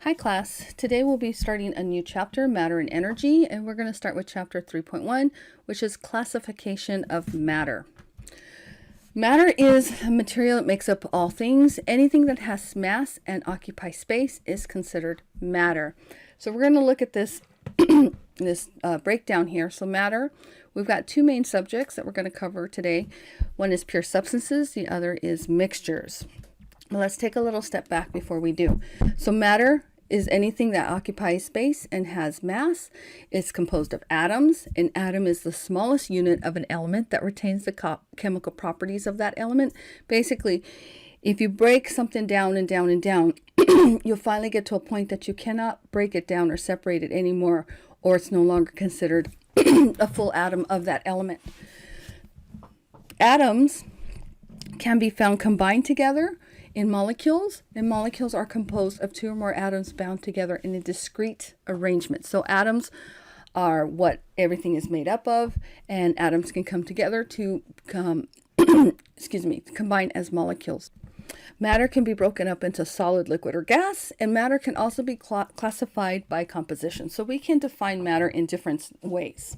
Hi class, today we'll be starting a new chapter, Matter and Energy, and we're going to start with chapter 3.1, which is classification of matter. Matter is a material that makes up all things. Anything that has mass and occupies space is considered matter. So we're going to look at this breakdown here. So matter, we've got two main subjects that we're going to cover today. One is pure substances, the other is mixtures. Let's take a little step back before we do. So matter is anything that occupies space and has mass. It's composed of atoms. An atom is the smallest unit of an element that retains the chemical properties of that element. Basically, if you break something down and down and down, you'll finally get to a point that you cannot break it down or separate it anymore, or it's no longer considered a full atom of that element. Atoms can be found combined together in molecules, and molecules are composed of two or more atoms bound together in a discrete arrangement. So atoms are what everything is made up of, and atoms can come together to combine as molecules. Matter can be broken up into solid, liquid, or gas, and matter can also be classified by composition. So we can define matter in different ways.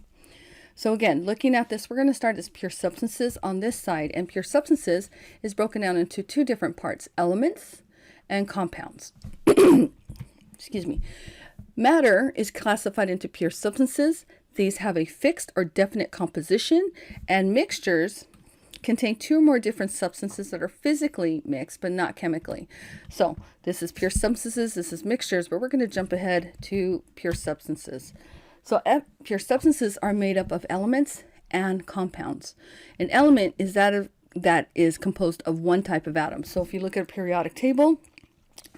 So again, looking at this, we're going to start as pure substances on this side, and pure substances is broken down into two different parts, elements and compounds. Excuse me. Matter is classified into pure substances. These have a fixed or definite composition, and mixtures contain two or more different substances that are physically mixed but not chemically. So this is pure substances, this is mixtures, but we're going to jump ahead to pure substances. So pure substances are made up of elements and compounds. An element is that is composed of one type of atom. So if you look at a periodic table,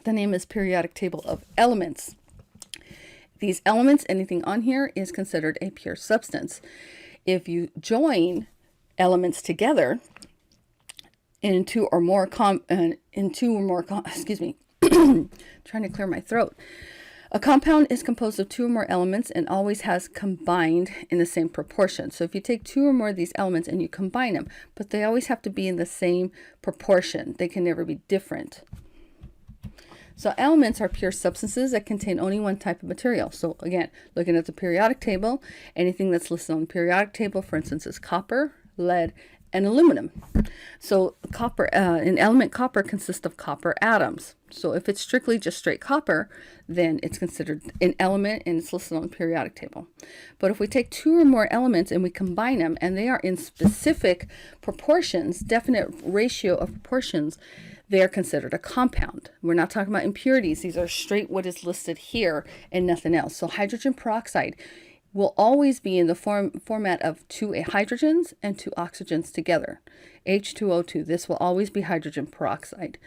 the name is periodic table of elements. These elements, anything on here, is considered a pure substance. If you join elements together in two or more excuse me, trying to clear my throat. A compound is composed of two or more elements and always has combined in the same proportion. So if you take two or more of these elements and you combine them, but they always have to be in the same proportion. They can never be different. So elements are pure substances that contain only one type of material. So again, looking at the periodic table, anything that's listed on the periodic table, for instance, is copper, lead, and aluminum. So copper, an element copper consists of copper atoms. So if it's strictly just straight copper, then it's considered an element and it's listed on the periodic table. But if we take two or more elements and we combine them and they are in specific proportions, definite ratio of proportions, they are considered a compound. We're not talking about impurities. These are straight what is listed here and nothing else. So hydrogen peroxide will always be in the format of two hydrogens and two oxygens together. H2O2. This will always be hydrogen peroxide.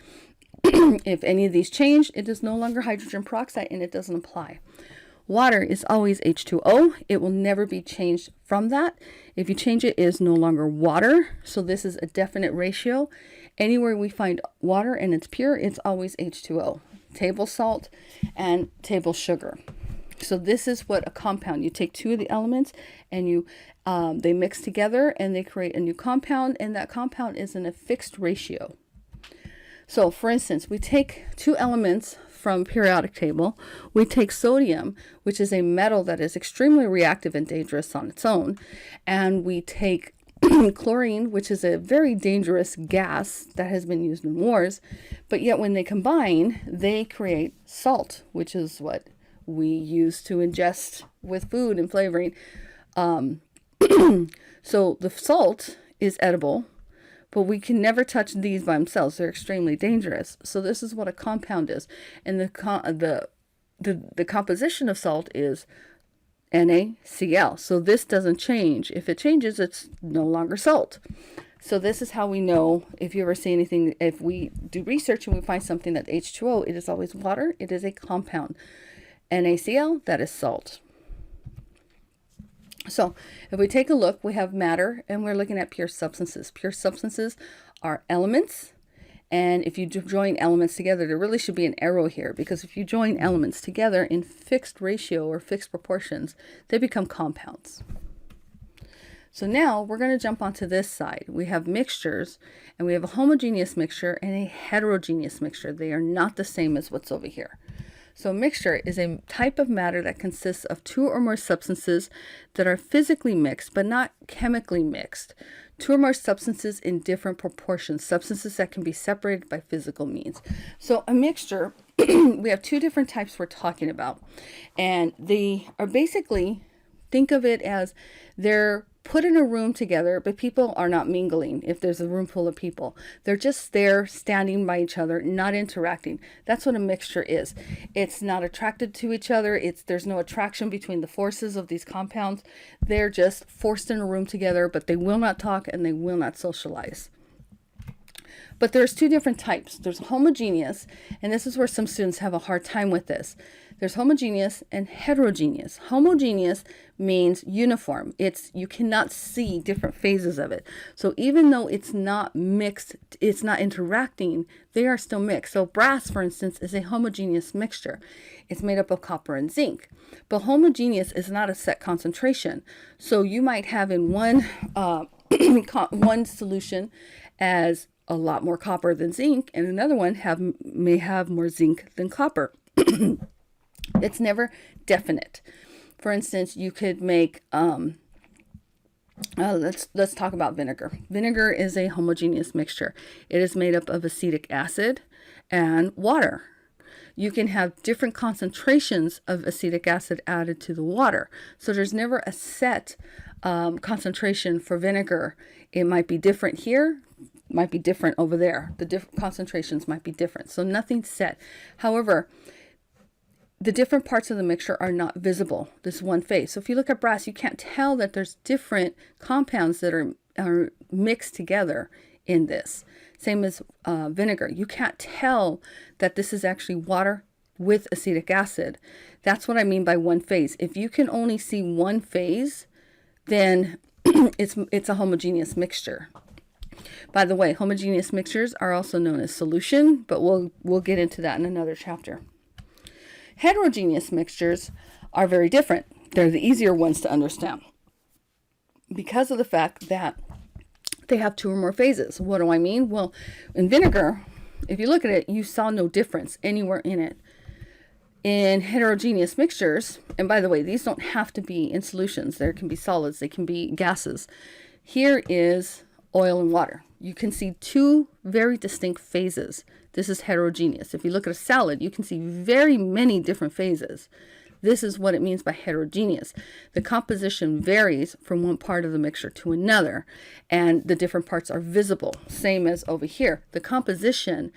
If any of these change, it is no longer hydrogen peroxide and it doesn't apply. Water is always H2O. It will never be changed from that. If you change it, it is no longer water. So this is a definite ratio. Anywhere we find water and it's pure, it's always H2O. Table salt and table sugar. So this is what a compound. You take two of the elements and they mix together and they create a new compound, and that compound is in a fixed ratio. So for instance, we take two elements from periodic table. We take sodium, which is a metal that is extremely reactive and dangerous on its own, and we take chlorine, which is a very dangerous gas that has been used in wars, but yet when they combine, they create salt, which is what we use to ingest with food and flavoring. So the salt is edible, but we can never touch these by themselves. They're extremely dangerous. So this is what a compound is. And the composition of salt is NaCl. So this doesn't change. If it changes, it's no longer salt. So this is how we know, if you ever see anything, if we do research and we find something that's H2O, it is always water. It is a compound. NaCl, that is salt. So if we take a look, we have matter and we're looking at pure substances. Pure substances are elements, and if you join elements together, there really should be an arrow here, because if you join elements together in fixed ratio or fixed proportions, they become compounds. So now we're going to jump onto this side. We have mixtures, and we have a homogeneous mixture and a heterogeneous mixture. They are not the same as what's over here. So a mixture is a type of matter that consists of two or more substances that are physically mixed but not chemically mixed. Two or more substances in different proportions, substances that can be separated by physical means. So a mixture, we have two different types we're talking about. And they are basically, think of it as they're put in a room together, but people are not mingling if there's a room full of people. They're just there standing by each other, not interacting. That's what a mixture is. It's not attracted to each other. There's no attraction between the forces of these compounds. They're just forced in a room together, but they will not talk and they will not socialize. But there's two different types. There's homogeneous, and this is where some students have a hard time with this. There's homogeneous and heterogeneous. Homogeneous means uniform. You cannot see different phases of it. So even though it's not mixed, it's not interacting, they are still mixed. So brass, for instance, is a homogeneous mixture. It's made up of copper and zinc. But homogeneous is not a set concentration. So you might have in one solution as a lot more copper than zinc, and another one may have more zinc than copper. It's never definite. For instance, you could make let's talk about vinegar. Vinegar is a homogeneous mixture. It is made up of acetic acid and water. You can have different concentrations of acetic acid added to the water. So there's never a set concentration for vinegar. It might be different here, might be different over there. The different concentrations might be different. So nothing's set. However, the different parts of the mixture are not visible, this one phase. So if you look at brass, you can't tell that there's different compounds that are mixed together in this. Same as vinegar. You can't tell that this is actually water with acetic acid. That's what I mean by one phase. If you can only see one phase, then it's a homogeneous mixture. By the way, homogeneous mixtures are also known as solution, but we'll get into that in another chapter. Heterogeneous mixtures are very different. They're the easier ones to understand because of the fact that they have two or more phases. What do I mean? Well, in vinegar, if you look at it, you saw no difference anywhere in it. In heterogeneous mixtures, and by the way, these don't have to be in solutions. There can be solids, they can be gases. Here is oil and water. You can see two very distinct phases. This is heterogeneous. If you look at a salad, you can see very many different phases. This is what it means by heterogeneous. The composition varies from one part of the mixture to another, and the different parts are visible. Same as over here. The composition,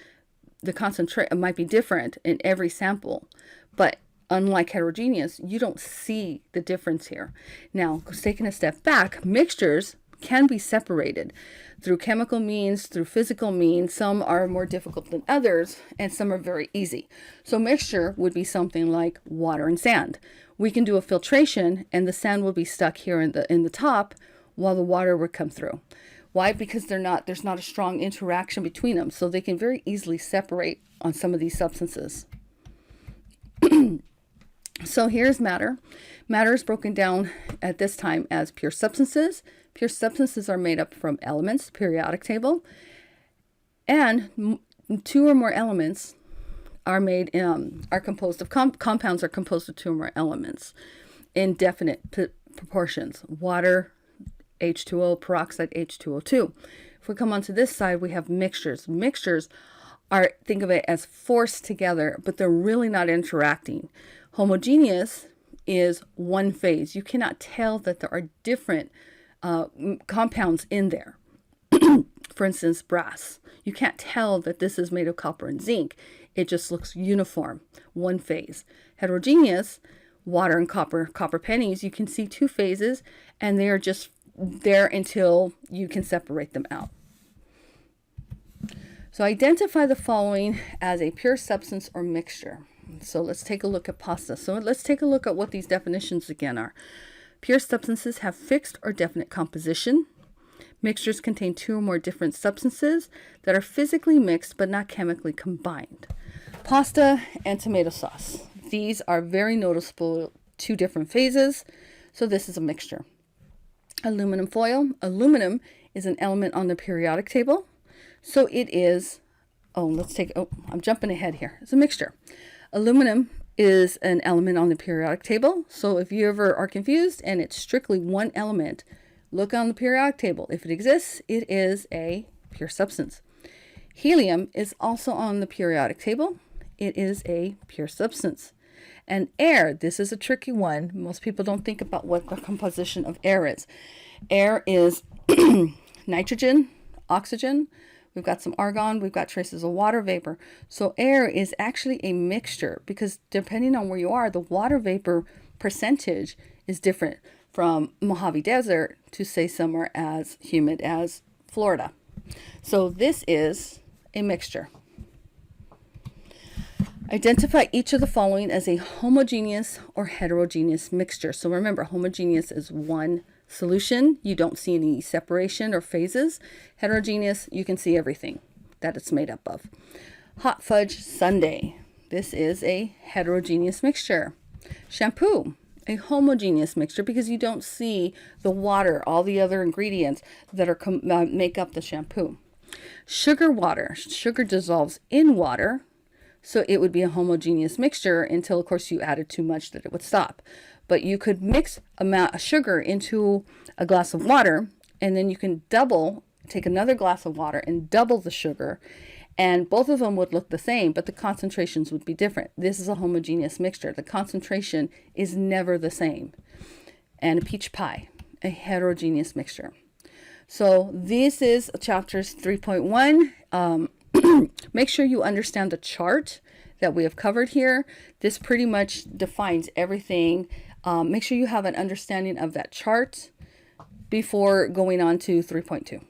the concentrate might be different in every sample, but unlike heterogeneous, you don't see the difference here. Now, taking a step back, mixtures can be separated through chemical means, through physical means. Some are more difficult than others, and some are very easy. So mixture would be something like water and sand. We can do a filtration, and the sand will be stuck here in the top, while the water would come through. Why? Because there's not a strong interaction between them, so they can very easily separate on some of these substances. So here's matter. Matter is broken down at this time as pure substances. Pure substances are made up from elements, periodic table, and two or more elements are composed of compounds are composed of two or more elements in definite proportions. Water, H2O, peroxide, H2O2. If we come onto this side, we have mixtures. Mixtures are, think of it as forced together, but they're really not interacting. Homogeneous is one phase. You cannot tell that there are different compounds in there. For instance, brass. You can't tell that this is made of copper and zinc. It just looks uniform, one phase. Heterogeneous, water and copper pennies, you can see two phases, and they are just there until you can separate them out. So identify the following as a pure substance or mixture. So let's take a look at pasta. So let's take a look at what these definitions again are. Pure substances have fixed or definite composition. Mixtures contain two or more different substances that are physically mixed but not chemically combined. Pasta and tomato sauce. These are very noticeable, two different phases. So this is a mixture. Aluminum foil. Aluminum is an element on the periodic table. So it is, I'm jumping ahead here. It's a mixture. Aluminum is an element on the periodic table. So if you ever are confused and it's strictly one element, look on the periodic table. If it exists, it is a pure substance. Helium is also on the periodic table. It is a pure substance. And air, this is a tricky one. Most people don't think about what the composition of air is. Air is nitrogen, oxygen. We've got some argon. We've got traces of water vapor. So air is actually a mixture because depending on where you are, the water vapor percentage is different from Mojave Desert to say somewhere as humid as Florida. So this is a mixture. Identify each of the following as a homogeneous or heterogeneous mixture. So remember, homogeneous is one solution. You don't see any separation or phases. Heterogeneous, you can see everything that it's made up of. Hot fudge sundae. This is a heterogeneous mixture. Shampoo, a homogeneous mixture because you don't see the water, all the other ingredients that are make up the shampoo. Sugar water. Sugar dissolves in water. So it would be a homogeneous mixture until, of course, you added too much that it would stop. But you could mix amount of sugar into a glass of water, and then you can take another glass of water and double the sugar, and both of them would look the same, but the concentrations would be different. This is a homogeneous mixture. The concentration is never the same. And a peach pie, a heterogeneous mixture. So this is chapters 3.1. Make sure you understand the chart that we have covered here. This pretty much defines everything. Make sure you have an understanding of that chart before going on to 3.2.